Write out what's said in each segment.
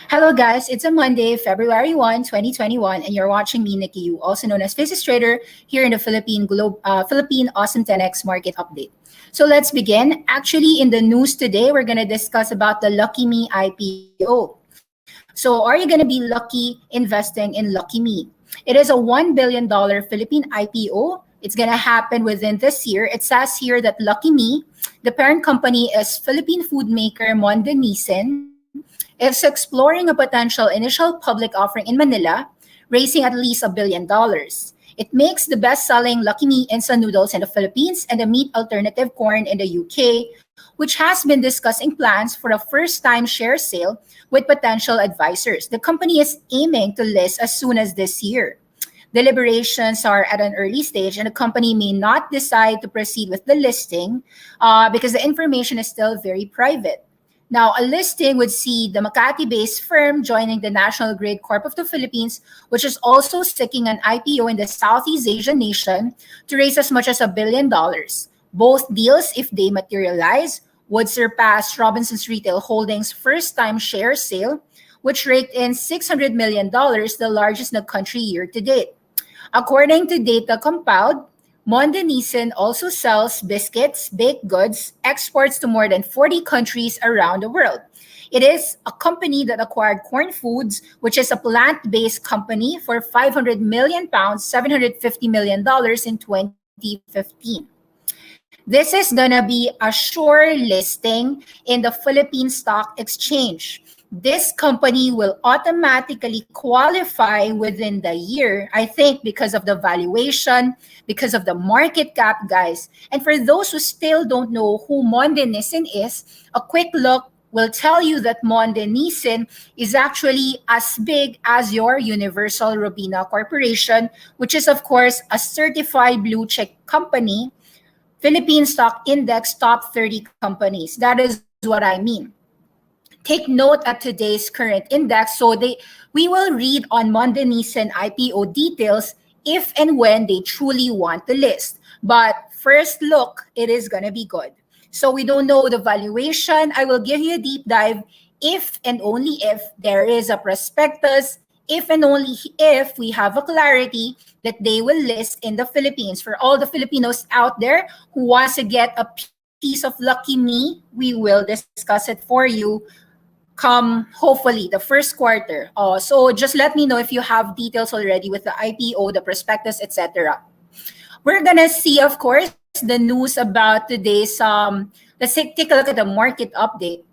Hello, guys. It's a Monday, February 1, 2021, and you're watching me, Nikki, also known as Physics Trader, here in the Philippine Awesome 10X Market Update. So let's begin. Actually, in the news today, we're going to discuss about the Lucky Me IPO. So are you going to be lucky investing in Lucky Me? It is a $1 billion Philippine IPO. It's going to happen within this year. It says here that Lucky Me, the parent company is Philippine food maker Monde Nissin, is exploring a potential initial public offering in Manila, raising at least $1 billion. It makes the best-selling Lucky Me instant noodles in the Philippines and the meat alternative corn in the UK, which has been discussing plans for a first-time share sale with potential advisors. The company is aiming to list as soon as this year. Deliberations are at an early stage, and the company may not decide to proceed with the listing because the information is still very private. Now, a listing would see the Makati-based firm joining the National Grid Corp of the Philippines, which is also seeking an IPO in the Southeast Asian nation to raise as much as $1 billion. Both deals, if they materialize, would surpass Robinson's Retail Holdings' first-time share sale, which raked in $600 million, the largest in the country year to date. According to data compiled, Monde Nissin also sells biscuits, baked goods, exports to more than 40 countries around the world. It is a company that acquired Corn Foods, which is a plant-based company, for £500 million, $750 million in 2015. This is going to be a sure listing in the Philippine Stock Exchange. This company will automatically qualify within the year, I think, because of the valuation, because of the market cap, guys. And for those who still don't know who Monde Nissin is, a quick look will tell you that Monde Nissin is actually as big as your Universal Robina Corporation, which is, of course, a certified blue chip company, Philippine Stock Index top 30 companies. That is what I mean. Take note at today's current index. We will read on Monde Nissin IPO details if and when they truly want to list. But first look, it is going to be good. So we don't know the valuation. I will give you a deep dive if and only if there is a prospectus, if and only if we have a clarity that they will list in the Philippines. For all the Filipinos out there who wants to get a piece of Lucky Me, we will discuss it for you come hopefully the first quarter. So just let me know if you have details already with the IPO, the prospectus, etc. We're gonna see, of course, the news about today's. Let's take a look at the market update.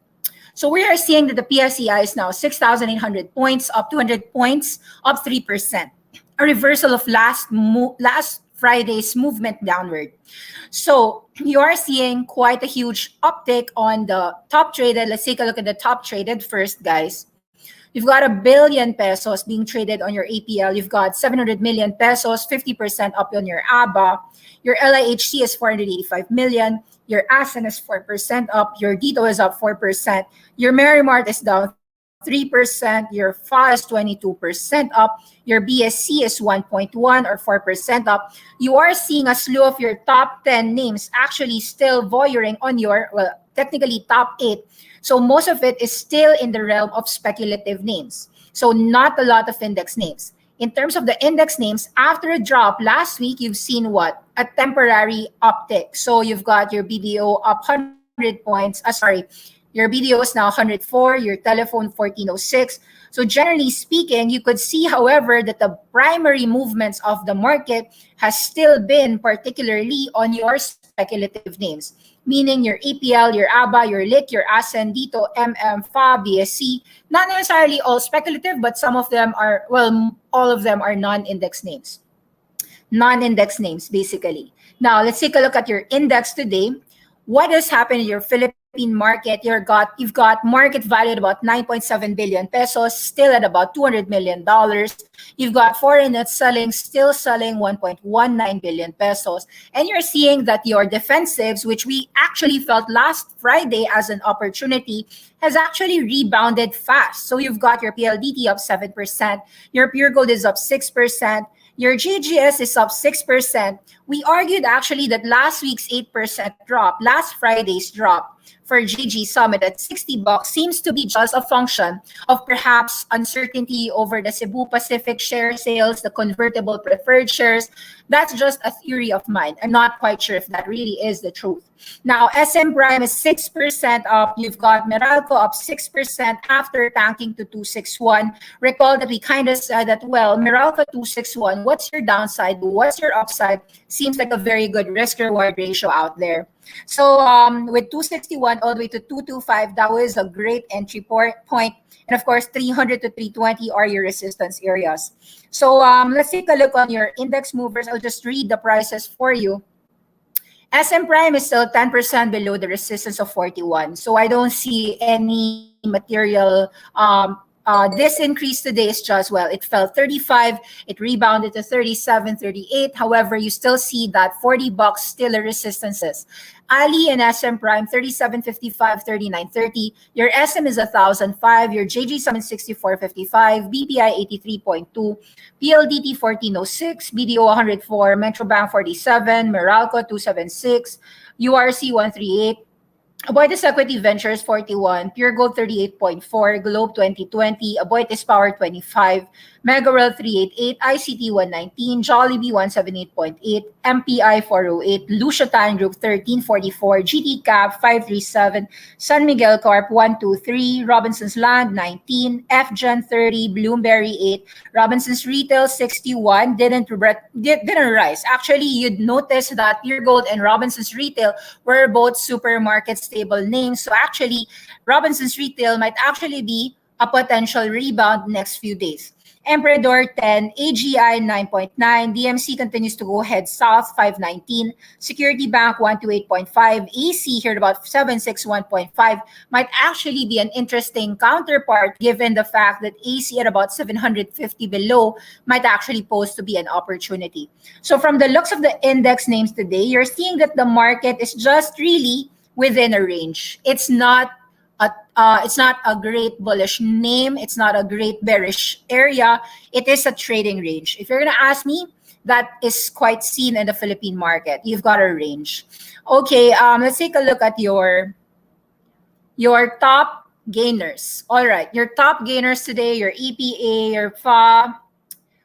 So we are seeing that the PSEI is now 6,800 points, up 200 points, up 3%. A reversal of last Friday's movement downward. So you are seeing quite a huge uptick on the top traded. Let's take a look at the top traded first, guys. You've got $1 billion being traded on your APL. You've got 700 million pesos, 50% up on your ABA. Your LIHC is 485 million. Your ASEN is 4% up. Your DITO is up 4%. Your Merimart is down 3%. Your FA is 22% up. Your BSC is 1.1 or 4% up. You are seeing a slew of your top 10 names actually still voyeuring on your, well, technically top 8. So most of it is still in the realm of speculative names. So not a lot of index names. In terms of the index names, after a drop last week, you've seen what? A temporary uptick. So you've got your BDO up 100 points. Your BDO is now 104, your telephone 1406. So generally speaking, you could see, however, that the primary movements of the market has still been particularly on your speculative names, meaning your APL, your ABA, your LIC, your ASEN, DITO, MM, FA, BSC. Not necessarily all speculative, but some of them are, well, all of them are non-index names. Non-index names, basically. Now, let's take a look at your index today. What has happened in your Philippine market? You've got market value at about 9.7 billion pesos, still at about $200 million. You've got foreign net selling, still selling 1.19 billion pesos. And you're seeing that your defensives, which we actually felt last Friday as an opportunity, has actually rebounded fast. So you've got your PLDT up 7%, your Pure Gold is up 6%, your GGS is up 6%. We argued actually that last week's 8% drop, last Friday's drop, for GG Summit at $60 seems to be just a function of perhaps uncertainty over the Cebu Pacific share sales, the convertible preferred shares. That's just a theory of mine. I'm not quite sure if that really is the truth. Now, SM Prime is 6% up. You've got Meralco up 6% after tanking to 261. Recall that we kind of said that, well, Meralco 261, what's your downside? What's your upside? Seems like a very good risk-reward ratio out there. So with 261 all the way to 225, that was a great entry point. And of course, 300 to 320 are your resistance areas. So let's take a look on your index movers. I'll just read the prices for you. SM Prime is still 10% below the resistance of 41. So I don't see any material. This increase today is just, well, it fell 35. It rebounded to 37, 38. However, you still see that $40 still a resistances. Ali and SM Prime 37.55, 39.30. Your SM is 1,005. Your JG Summit 64.55. BPI 83.2. PLDT 1406. BDO 104. Metrobank 47. Meralco 276. URC 138. Aboitiz Equity Ventures 41, Pure Gold 38.4, Globe 2020, Aboitiz Power 25, Megaworld 388, ICT 119, Jollibee 178.8, MPI 408, Lucia Tan Group 1344, GT Cap 537, San Miguel Corp 123, Robinson's Land 19, FGen 30, Bloomberry 8, Robinson's Retail 61 didn't rise. Actually, you'd notice that Pure Gold and Robinson's Retail were both supermarket stable names. So actually, Robinson's Retail might actually be a potential rebound next few days. Emperador 10, AGI 9.9, DMC continues to go head south 519, Security Bank 128.5, AC here at about 761.5 might actually be an interesting counterpart given the fact that AC at about 750 below might actually pose to be an opportunity. So from the looks of the index names today, you're seeing that the market is just really within a range. It's not a great bullish name. It's not a great bearish area. It is a trading range. If you're going to ask me, that is quite seen in the Philippine market. You've got a range. Okay, let's take a look at your top gainers. All right, your top gainers today, your EPA, your FA.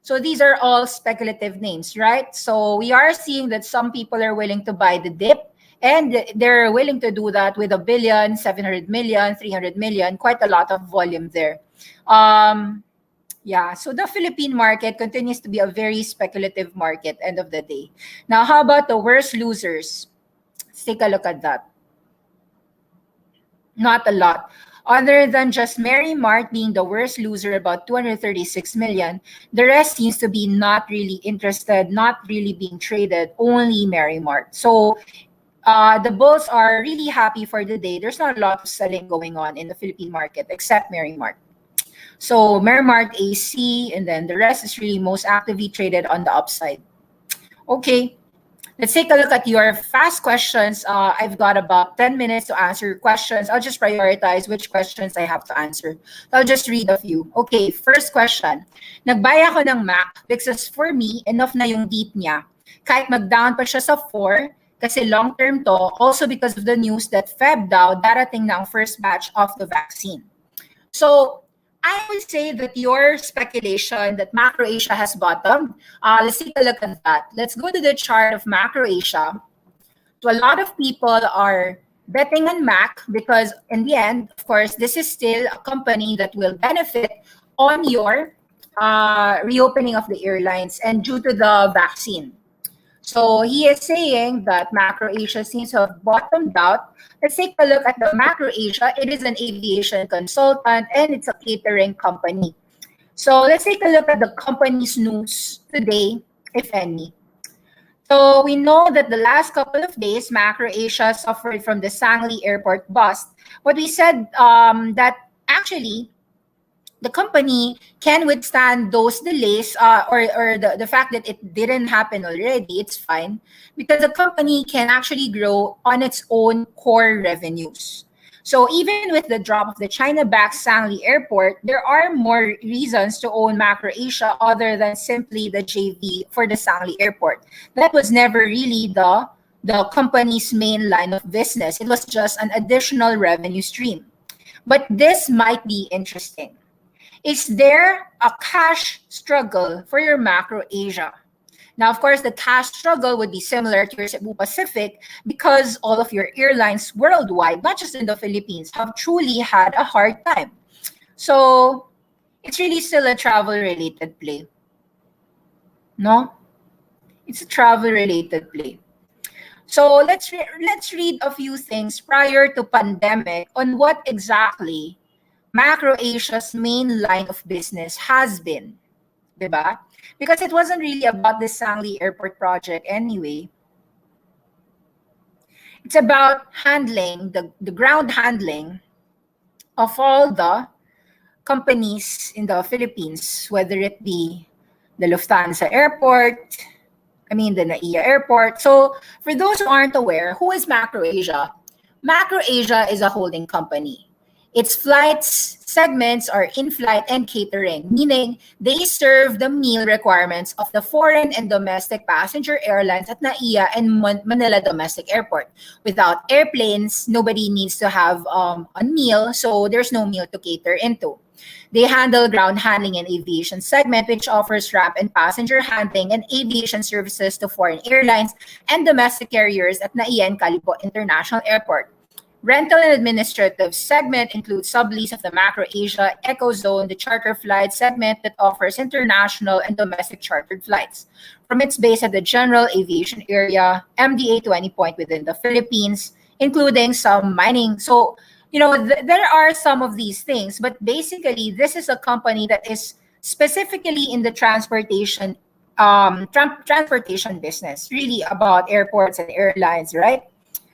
So these are all speculative names, right? So we are seeing that some people are willing to buy the dip. And they're willing to do that with $1 billion, 700 million, 300 million, quite a lot of volume there. Yeah, so the Philippine market continues to be a very speculative market, end of the day. Now, how about the worst losers? Let's take a look at that. Not a lot. Other than just Mary Mart being the worst loser, about 236 million, the rest seems to be not really interested, not really being traded, only Mary Mart. So the bulls are really happy for the day. There's not a lot of selling going on in the Philippine market except Mary Mart. So Mary Mart, AC, and then the rest is really most actively traded on the upside. Okay, let's take a look at your fast questions. I've got about 10 minutes to answer your questions. I'll just prioritize which questions I have to answer. I'll just read a few. Okay, first question. Nagbuy ako ng MAC because for me, enough na yung deep niya. Kahit mag-down pa siya sa 4, kasi long-term to, also because of the news that Feb daw, darating na ang first batch of the vaccine. So, I would say that your speculation that Macroasia has bottomed, let's take a look at that. Let's go to the chart of Macroasia. So, a lot of people are betting on Mac because in the end, of course, this is still a company that will benefit on your reopening of the airlines and due to the vaccine. So he is saying that Macroasia seems to have bottomed out. Let's take a look at the Macroasia. It is an aviation consultant and it's a catering company. So let's take a look at the company's news today, if any. So we know that the last couple of days, Macroasia suffered from the Sangli Airport bust. But we said that actually the company can withstand those delays or the fact that it didn't happen already, it's fine because the company can actually grow on its own core revenues. So even with the drop of the China-backed Sangli Airport, there are more reasons to own Macroasia other than simply the JV for the Sangli Airport. That was never really the the company's main line of business. It was just an additional revenue stream. But this might be interesting. Is there a cash struggle for your Macroasia? Now, of course, the cash struggle would be similar to your Cebu Pacific because all of your airlines worldwide, not just in the Philippines, have truly had a hard time. So it's really still a travel-related play. No? It's a travel-related play. So let's read a few things prior to pandemic on what exactly Macroasia's main line of business has been, diba? Because it wasn't really about the Sangli Airport project anyway. It's about handling, the ground handling of all the companies in the Philippines, whether it be the Lufthansa Airport, the NAIA Airport. So for those who aren't aware, who is Macroasia? Macroasia is a holding company. Its flights segments are in-flight and catering, meaning they serve the meal requirements of the foreign and domestic passenger airlines at NAIA and Manila Domestic Airport. Without airplanes, nobody needs to have a meal, so there's no meal to cater into. They handle ground handling and aviation segment, which offers ramp and passenger handling and aviation services to foreign airlines and domestic carriers at NAIA and Calibo International Airport. Rental and administrative segment includes sublease of the Macroasia Ecozone, the charter flight segment that offers international and domestic chartered flights. From its base at the General Aviation Area, MDA 20 point within the Philippines, including some mining. So, there are some of these things, but basically, this is a company that is specifically in the transportation business, really about airports and airlines, right?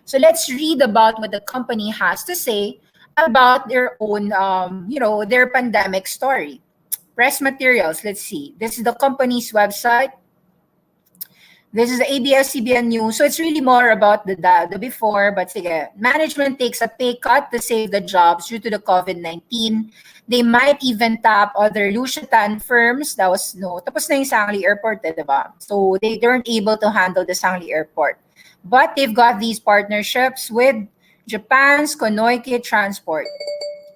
So let's read about what the company has to say about their own, their pandemic story. Press materials, let's see. This is the company's website. This is the ABS-CBN news. So it's really more about the before, but sige. Management takes a pay cut to save the jobs due to the COVID-19. They might even tap other Lusiatan firms. Tapos na yung Sangli Airport, diba? So they weren't able to handle the Sangli Airport. But they've got these partnerships with Japan's Konoike Transport.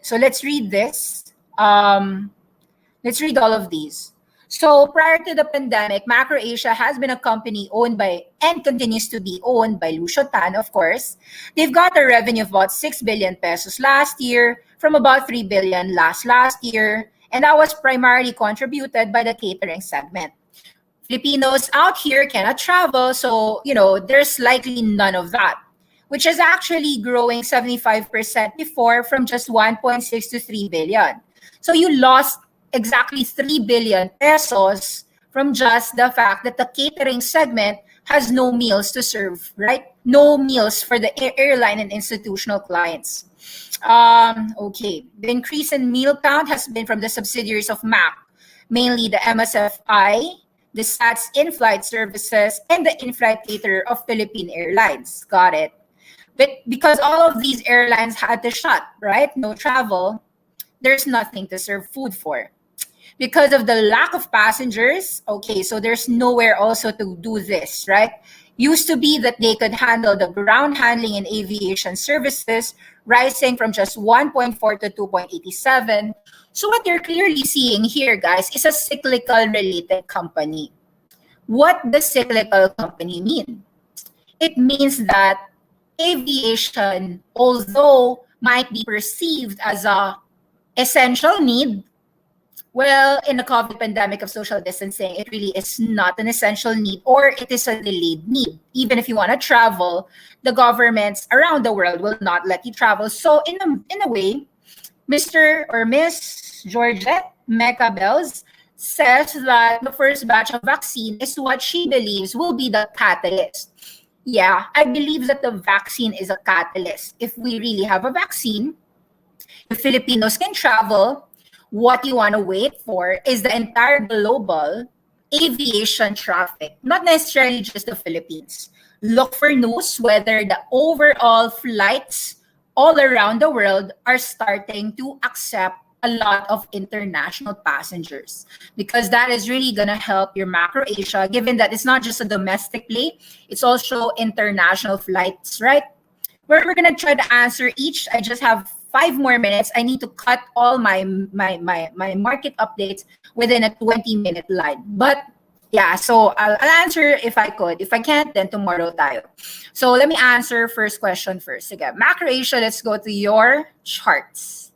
So let's read this. Let's read all of these. So prior to the pandemic, Macroasia has been a company owned by and continues to be owned by Lusiatan, of course. They've got a revenue of about 6 billion pesos last year from about 3 billion last year. And that was primarily contributed by the catering segment. Filipinos out here cannot travel, so, there's likely none of that, which is actually growing 75% before from just 1.6 to 3 billion. So you lost exactly 3 billion pesos from just the fact that the catering segment has no meals to serve, right? No meals for the airline and institutional clients. Okay, the increase in meal count has been from the subsidiaries of MAC, mainly the MSFI, the SATS in-flight services, and the in-flight caterer of Philippine Airlines. Got it. But because all of these airlines had to shut, right? No travel, there's nothing to serve food for. Because of the lack of passengers, okay, so there's nowhere also to do this, right? Used to be that they could handle the ground handling and aviation services, rising from just 1.4 to 2.87. So what you're clearly seeing here, guys, is a cyclical related company. What does cyclical company mean? It means that aviation, although might be perceived as a essential need, well, in the COVID pandemic of social distancing, it really is not an essential need, or it is a delayed need. Even if you want to travel, the governments around the world will not let you travel. So in a way, Mr. or Miss Georgette Mecca Bells says that the first batch of vaccine is what she believes will be the catalyst. Yeah, I believe that the vaccine is a catalyst. If we really have a vaccine, if Filipinos can travel, what you want to wait for is the entire global aviation traffic, not necessarily just the Philippines. Look for news whether the overall flights all around the world are starting to accept a lot of international passengers, because that is really going to help your Macroasia, given that it's not just a domestic play, it's also international flights, right? We're going to try to answer each. I just have 5 more minutes. I need to cut all my market updates within a 20-minute line. But yeah, so I'll answer if I could. If I can't, then tomorrow tayo. So let me answer first question first. Again, Macroasia, let's go to your charts.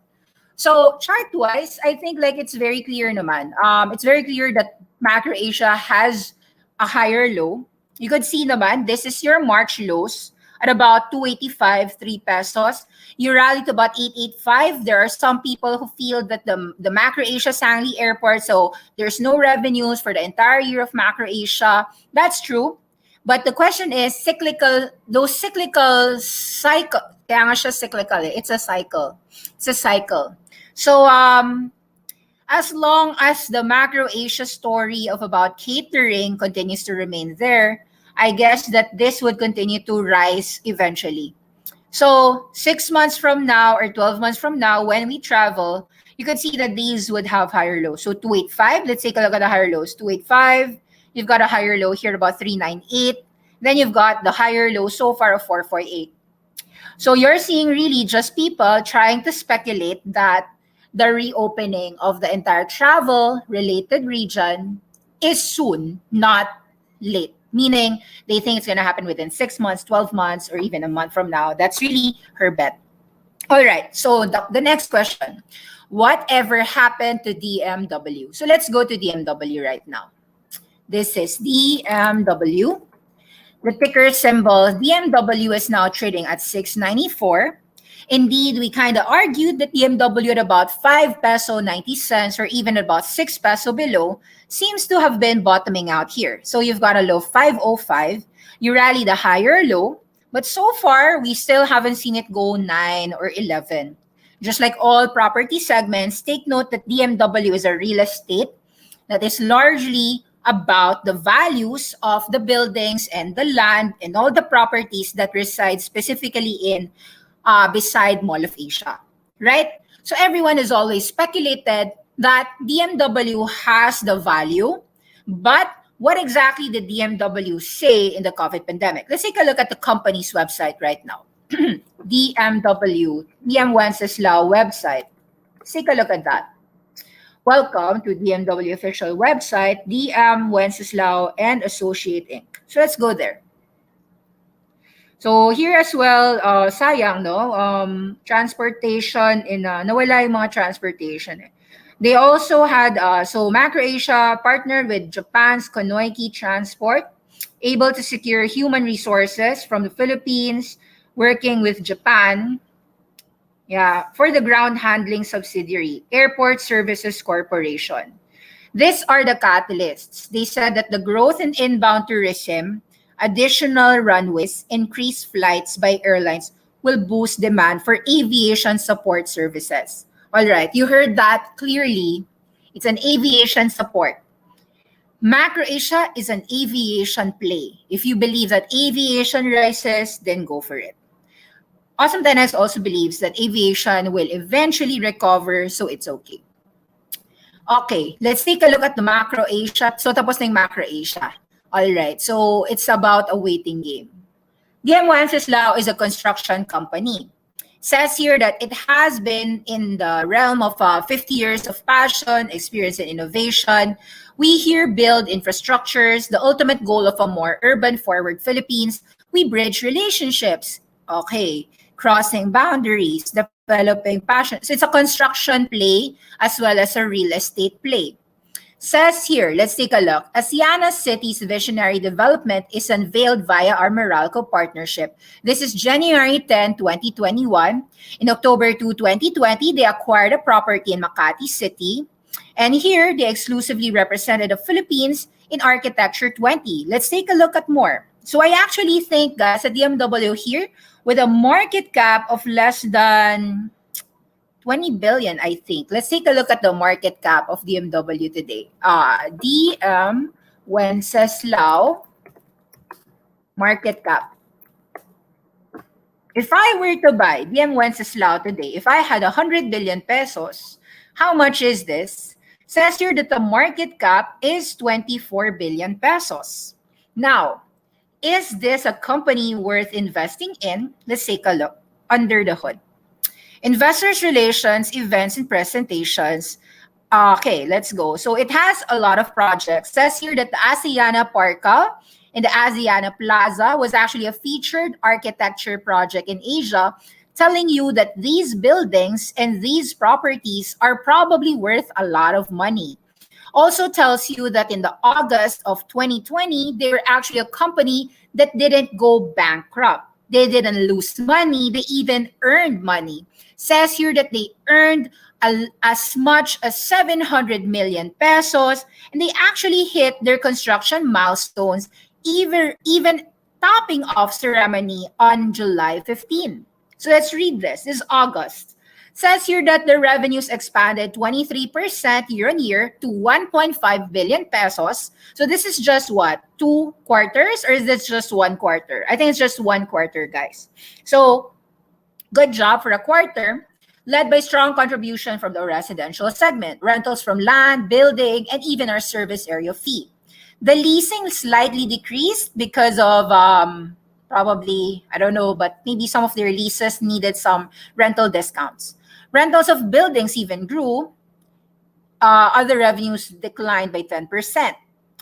So chart-wise, I think like it's very clear naman. It's very clear that Macroasia has a higher low. You could see naman, this is your March lows at about 285, 3 pesos. You rallied to about 885. There are some people who feel that the Macroasia Sangli Airport, so there's no revenues for the entire year of Macroasia. That's true. But the question is, cyclical, those cyclical cycle, kaya nga siya cyclical, it's a cycle. It's a cycle. So as long as the Macroasia story of about catering continues to remain there, I guess that this would continue to rise eventually. So 6 months from now or 12 months from now, when we travel, you could see that these would have higher lows. So 285, let's take a look at the higher lows. 285, you've got a higher low here about 398. Then you've got the higher low so far of 448. So you're seeing really just people trying to speculate that the reopening of the entire travel-related region is soon, not late. Meaning they think it's going to happen within 6 months, 12 months, or even a month from now. That's really her bet. All right, so the next question. Whatever happened to DMW? So let's go to DMW right now. This is DMW. The ticker symbol DMW is now trading at 694. Indeed, we kind of argued that DMW at about 5 peso 90 cents or even about 6 peso below seems to have been bottoming out here. So you've got a low 505. You rallied a higher low, but so far we still haven't seen it go 9 or 11. Just like all property segments, take note that DMW is a real estate that is largely about the values of the buildings and the land and all the properties that reside specifically in beside Mall of Asia, right? So everyone has always speculated that DMW has the value, but what exactly did DMW say in the COVID pandemic? Let's take a look at the company's website right now. DMW, DM Wenceslao website. Let's take a look at that. Welcome to DMW official website, DM Wenceslao and Associate Inc. So let's go there. So here as well, sayang, no? Transportation nawala yung mga transportation. They also had, so Macroasia partnered with Japan's Konoiki Transport, able to secure human resources from the Philippines, working with Japan, for the ground handling subsidiary, Airport Services Corporation. These are the catalysts. They said that the growth in inbound tourism, additional runways, increased flights by airlines will boost demand for aviation support services. All right, you heard that clearly. It's an aviation support. Macroasia is an aviation play. If you believe that aviation rises, then go for it. Awesome10X also believes that aviation will eventually recover, so it's okay. Okay, let's take a look at the Macroasia. So tapos na yung Macroasia. All right, so it's about a waiting game. DM Wenceslao is a construction company. Says here that it has been in the realm of 50 years of passion, experience, and innovation. We here build infrastructures, the ultimate goal of a more urban-forward Philippines. We bridge relationships. Okay, crossing boundaries, developing passion. So it's a construction play as well as a real estate play. Says here, let's take a look. Asiana City's visionary development is unveiled via our Meralco partnership. This is January 10, 2021. In October 2, 2020, they acquired a property in Makati City. And here, they exclusively represented the Philippines in Architecture 20. Let's take a look at more. So I actually think, guys, at DMW here, with a market cap of less than 20 billion, I think. Let's take a look at the market cap of DMW today. DM Wenceslao market cap. If I were to buy DM Wenceslao today, if I had 100 billion pesos, How much is this? Says here that the market cap is 24 billion pesos. Now, is this a company worth investing in? Let's take a look under the hood. Investors relations, events, and presentations. Okay, let's go. So it has a lot of projects. Says here that the Asiana Parka and the Asiana Plaza was actually a featured architecture project in Asia, telling you that these buildings and these properties are probably worth a lot of money. Also tells you that in the August of 2020, they were actually a company that didn't go bankrupt. They didn't lose money. They even earned money. Says here that they earned as much as 700 million pesos, and they actually hit their construction milestones, even topping off ceremony on July 15. So let's read this. This is August. Says here that the revenues expanded 23% year on year to 1.5 billion pesos. So this is just what? 2 quarters, or is this just 1 quarter? I think it's just 1 quarter, guys. So good job for a quarter, led by strong contribution from the residential segment, rentals from land, building, and even our service area fee. The leasing slightly decreased because of probably, I don't know, but maybe some of their leases needed some rental discounts. Rentals of buildings even grew. Other revenues declined by 10%.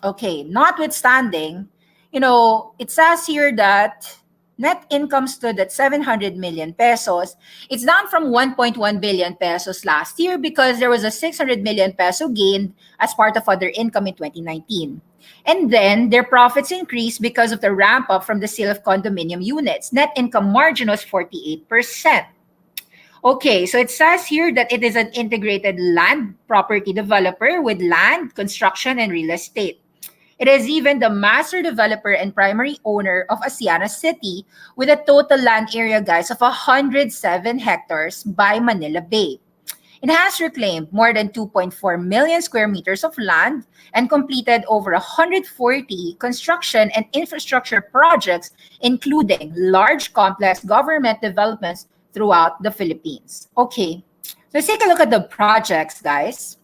Okay, notwithstanding, it says here that net income stood at 700 million pesos. It's down from 1.1 billion pesos last year because there was a 600 million peso gain as part of other income in 2019. And then their profits increased because of the ramp up from the sale of condominium units. Net income margin was 48%. Okay, so it says here that it is an integrated land property developer with land, construction, and real estate. It is even the master developer and primary owner of Asiana City with a total land area, guys, of 107 hectares by Manila Bay. It has reclaimed more than 2.4 million square meters of land and completed over 140 construction and infrastructure projects, including large complex government developments throughout the Philippines. Okay, so let's take a look at the projects, guys.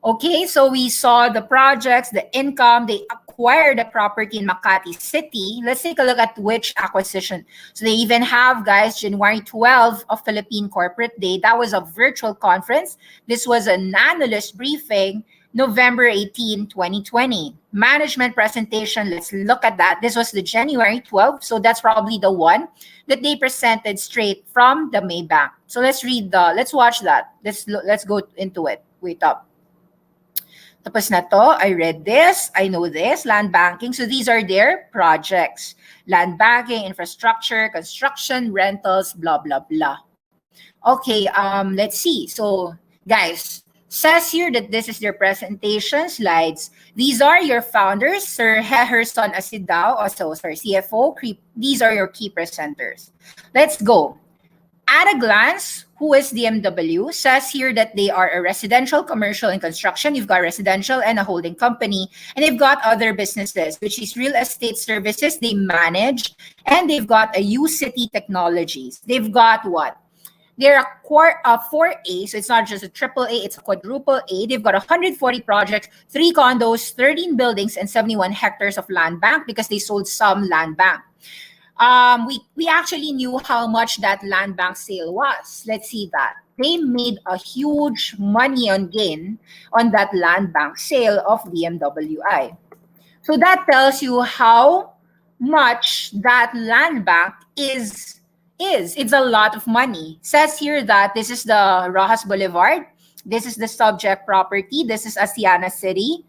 Okay, so we saw the projects, the income. They acquired a property in Makati City. Let's take a look at which acquisition. So they even have, guys, January 12 of Philippine Corporate Day. That was a virtual conference. This was an analyst briefing, November 18, 2020. Management presentation, let's look at that. This was the January 12, so that's probably the one that they presented straight from the Maybank. So let's watch that. Let's go into it. Wait up. Tapos na to, I read this, I know this, land banking. So these are their projects. Land banking, infrastructure, construction, rentals, blah, blah, blah. Okay, let's see. So guys, says here that this is their presentation slides. These are your founders, Sir Heherson Asidao, also Sir CFO. These are your key presenters. Let's go. At a glance, who is DMW? Says here that they are a residential, commercial, and construction. You've got residential and a holding company. And they've got other businesses, which is real estate services they manage. And they've got a U-City Technologies. They've got what? They're a 4A, so it's not just a triple A, it's a quadruple A. They've got 140 projects, 3 condos, 13 buildings, and 71 hectares of land bank because they sold some land bank. We actually knew how much that land bank sale was. Let's see that. They made a huge money on gain on that land bank sale of DMWI. So that tells you how much that land bank is. It's a lot of money. It says here that this is the Rojas Boulevard. This is the subject property. This is Asiana City.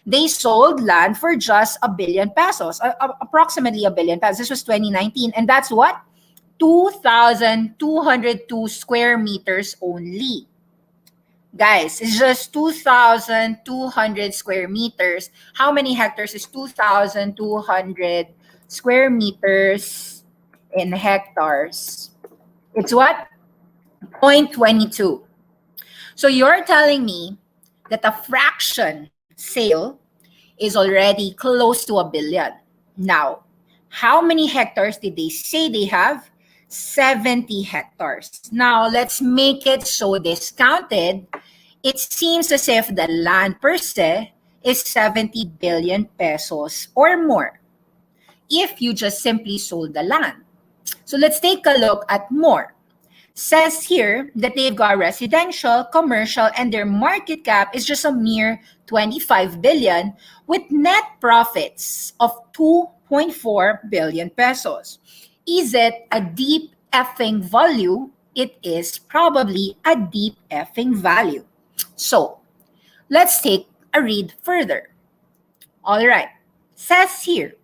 They sold land for just 1 billion pesos, approximately 1 billion pesos. This was 2019. And that's what? 2,202 square meters only. Guys, it's just 2,200 square meters. How many hectares is 2,200 square meters in hectares? It's what? 0.22. So you're telling me that a fraction sale is already close to 1 billion. Now, how many hectares did they say they have? 70 hectares. Now, let's make it so discounted. it seems as if the land per se is 70 billion pesos or more if you just simply sold the land. So let's take a look at more. Says here that they've got residential, commercial, and their market cap is just a mere 25 billion with net profits of 2.4 billion pesos. Is it a deep effing value? It is probably a deep effing value. So let's take a read further. All right, says here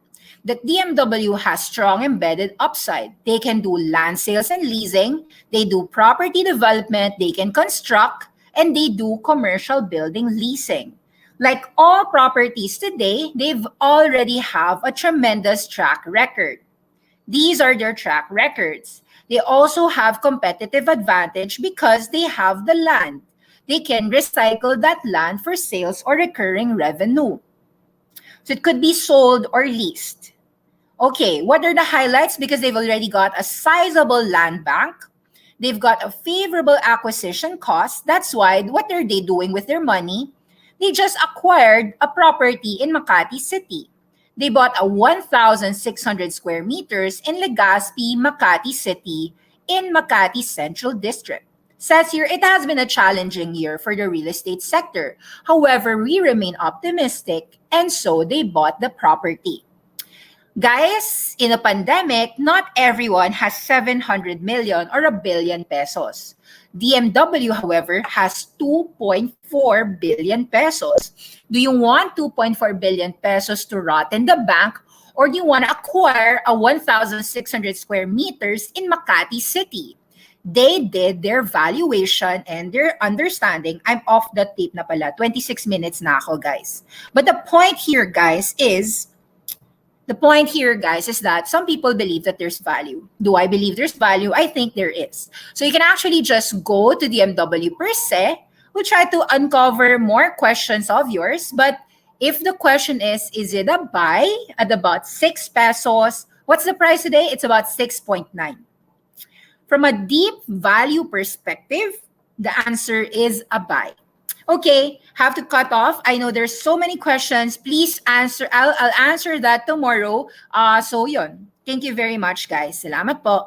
that DMW has strong embedded upside. They can do land sales and leasing, they do property development, they can construct, and they do commercial building leasing. Like all properties today, they've already have a tremendous track record. These are their track records. They also have competitive advantage because they have the land. They can recycle that land for sales or recurring revenue. So it could be sold or leased. Okay, what are the highlights? Because they've already got a sizable land bank. They've got a favorable acquisition cost. That's why, what are they doing with their money? They just acquired a property in Makati City. They bought a 1,600 square meters in Legazpi, Makati City in Makati Central District. Says here, it has been a challenging year for the real estate sector. However, we remain optimistic, and so they bought the property. Guys, in a pandemic, not everyone has 700 million or a billion pesos. DMW, however, has 2.4 billion pesos. Do you want 2.4 billion pesos to rot in the bank, or do you want to acquire a 1,600 square meters in Makati City? They did their valuation and their understanding. I'm off the tape na pala. 26 minutes na ako, guys. But the point here, guys, is that some people believe that there's value. Do I believe there's value? I think there is. So you can actually just go to DMW per se. We'll try to uncover more questions of yours. But if the question is it a buy at about 6 pesos? What's the price today? It's about 6.9. From a deep value perspective, the answer is a buy. Okay, have to cut off. I know there's so many questions. Please answer. I'll answer that tomorrow. So yun. Thank you very much, guys. Salamat po.